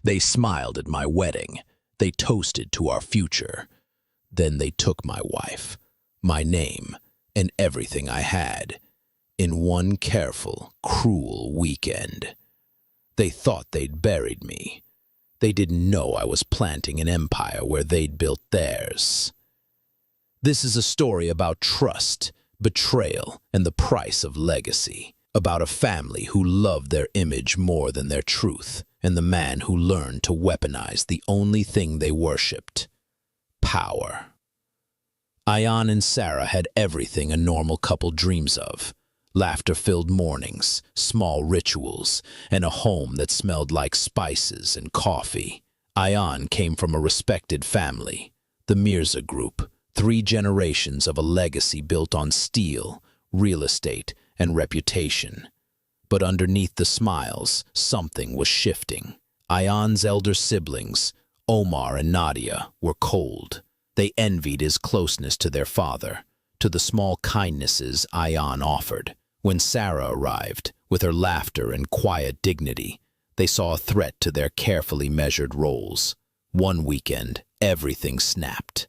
They smiled at my wedding. They toasted to our future. Then they took my wife, my name, and everything I had, in one careful, cruel weekend. They thought they'd buried me. They didn't know I was planting an empire where they'd built theirs. This is a story about trust, betrayal, and the price of legacy. About a family who loved their image more than their truth, and the man who learned to weaponize the only thing they worshipped: power. Ayaan and Sarah had everything a normal couple dreams of: laughter-filled mornings, small rituals, and a home that smelled like spices and coffee. Ayaan came from a respected family, the Mirza Group, 3 generations of a legacy built on steel, real estate, and reputation. But underneath the smiles, something was shifting. Ayaan's elder siblings, Omar and Nadia, were cold. They envied his closeness to their father, to the small kindnesses Ayaan offered. When Sarah arrived, with her laughter and quiet dignity, they saw a threat to their carefully measured roles. One weekend, everything snapped.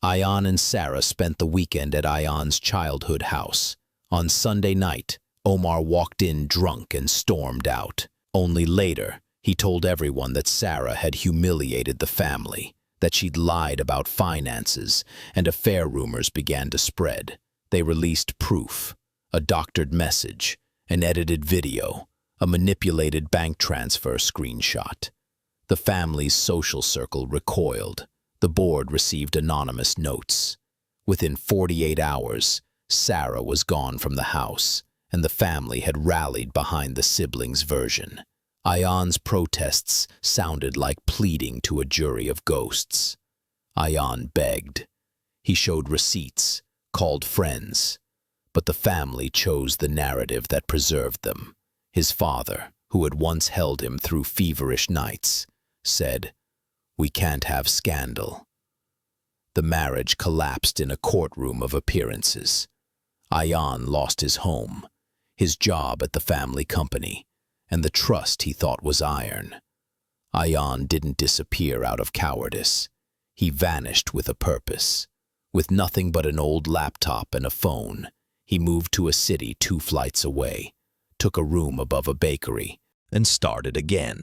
Ayaan and Sarah spent the weekend at Ayaan's childhood house. On Sunday night, Omar walked in drunk and stormed out. Only later, he told everyone that Sarah had humiliated the family, that she'd lied about finances, and affair rumors began to spread. They released proof: a doctored message, an edited video, a manipulated bank transfer screenshot. The family's social circle recoiled. The board received anonymous notes. Within 48 hours, Sarah was gone from the house, and the family had rallied behind the siblings' version. Ayaan's protests sounded like pleading to a jury of ghosts. Ayaan begged. He showed receipts, called friends. But the family chose the narrative that preserved them. His father, who had once held him through feverish nights, said, "We can't have scandal." The marriage collapsed in a courtroom of appearances. Ayaan lost his home, his job at the family company, and the trust he thought was iron. Ayaan didn't disappear out of cowardice. He vanished with a purpose. With nothing but an old laptop and a phone, he moved to a city 2 flights away, took a room above a bakery, and started again.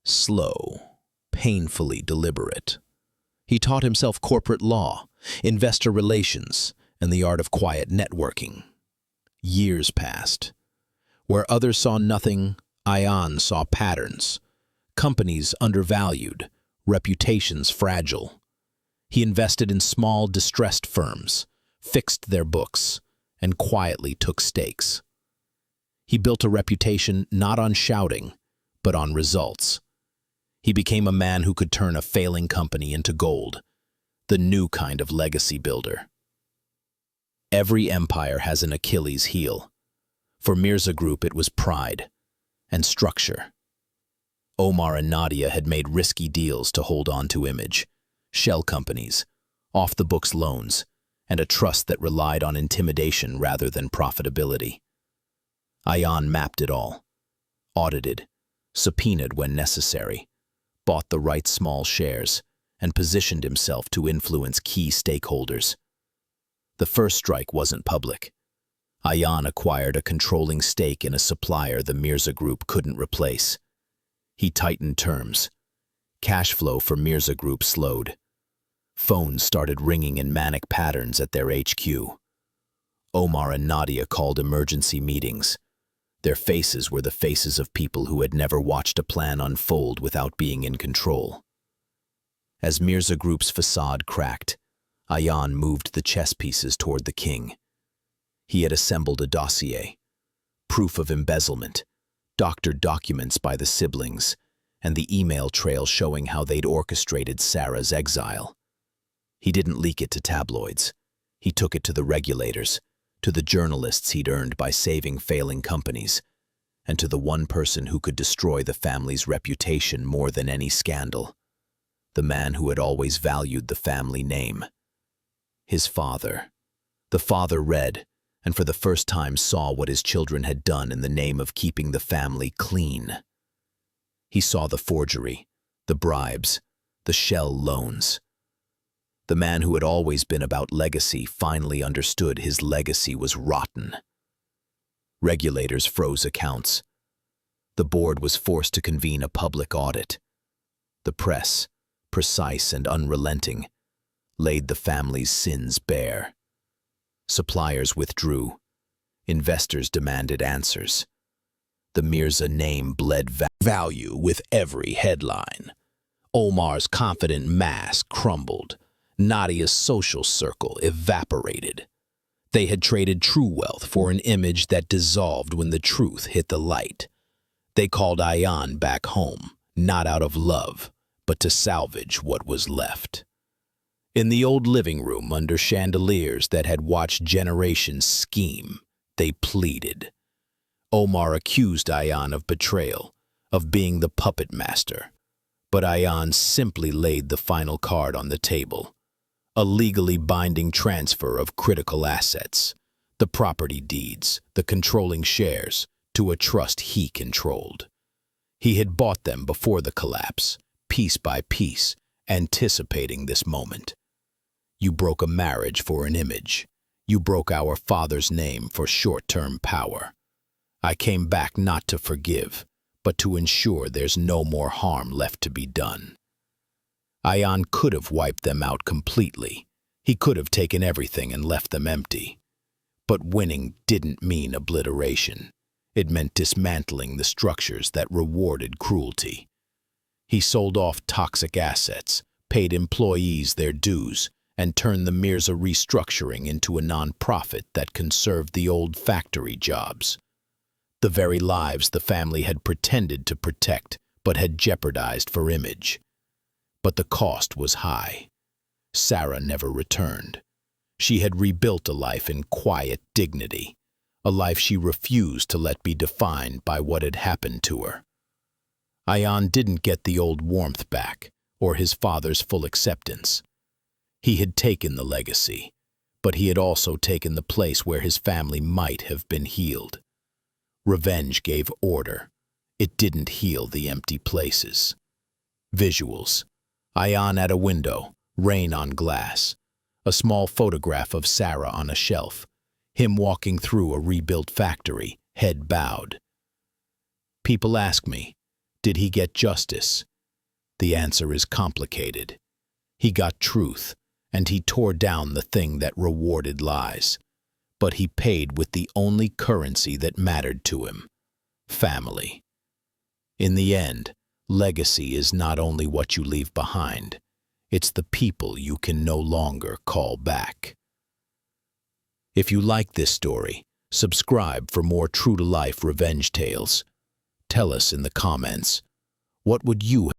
Slow, painfully deliberate. He taught himself corporate law, investor relations, and the art of quiet networking. Years passed. Where others saw nothing, Ayaan saw patterns. Companies undervalued, reputations fragile. He invested in small, distressed firms, fixed their books, and quietly took stakes. He built a reputation not on shouting, but on results. He became a man who could turn a failing company into gold, the new kind of legacy builder. Every empire has an Achilles heel. For Mirza Group, it was pride and structure. Omar and Nadia had made risky deals to hold on to image, shell companies, off-the-books loans, and a trust that relied on intimidation rather than profitability. Ayaan mapped it all, audited, subpoenaed when necessary, bought the right small shares, and positioned himself to influence key stakeholders. The first strike wasn't public. Ayaan acquired a controlling stake in a supplier the Mirza Group couldn't replace. He tightened terms. Cash flow for Mirza Group slowed. Phones started ringing in manic patterns at their HQ. Omar and Nadia called emergency meetings. Their faces were the faces of people who had never watched a plan unfold without being in control. As Mirza Group's facade cracked, Ayaan moved the chess pieces toward the king. He had assembled a dossier, proof of embezzlement, doctored documents by the siblings, and the email trail showing how they'd orchestrated Sarah's exile. He didn't leak it to tabloids. He took it to the regulators, to the journalists he'd earned by saving failing companies, and to the one person who could destroy the family's reputation more than any scandal, the man who had always valued the family name. His father. The father read, and for the first time saw what his children had done in the name of keeping the family clean. He saw the forgery, The bribes, the shell loans. The man who had always been about legacy finally understood his legacy was rotten. Regulators froze accounts. The board was forced to convene a public audit. The press, precise and unrelenting, laid the family's sins bare. Suppliers withdrew. Investors demanded answers. The Mirza name bled value with every headline. Omar's confident mask crumbled. Nadia's social circle evaporated. They had traded true wealth for an image that dissolved when the truth hit the light. They called Ayaan back home, not out of love, but to salvage what was left. In the old living room under chandeliers that had watched generations scheme, they pleaded. Omar accused Ayaan of betrayal, of being the puppet master. But Ayaan simply laid the final card on the table. A legally binding transfer of critical assets, the property deeds, the controlling shares, to a trust he controlled. He had bought them before the collapse, piece by piece, anticipating this moment. You broke a marriage for an image. You broke our father's name for short-term power. I came back not to forgive, but to ensure there's no more harm left to be done. Ayaan could have wiped them out completely. He could have taken everything and left them empty. But winning didn't mean obliteration. It meant dismantling the structures that rewarded cruelty. He sold off toxic assets, paid employees their dues, and turned the Mirza restructuring into a non-profit that conserved the old factory jobs. The very lives the family had pretended to protect but had jeopardized for image. But the cost was high. Sarah never returned. She had rebuilt a life in quiet dignity, a life she refused to let be defined by what had happened to her. Ayaan didn't get the old warmth back, or his father's full acceptance. He had taken the legacy, but he had also taken the place where his family might have been healed. Revenge gave order. It didn't heal the empty places. Visuals. Ayaan at a window, rain on glass. A small photograph of Sarah on a shelf. Him walking through a rebuilt factory, head bowed. People ask me, did he get justice? The answer is complicated. He got truth, and he tore down the thing that rewarded lies. But he paid with the only currency that mattered to him: family. In the end, legacy is not only what you leave behind, it's the people you can no longer call back. If you like this story, subscribe for more true-to-life revenge tales. Tell us in the comments, what would you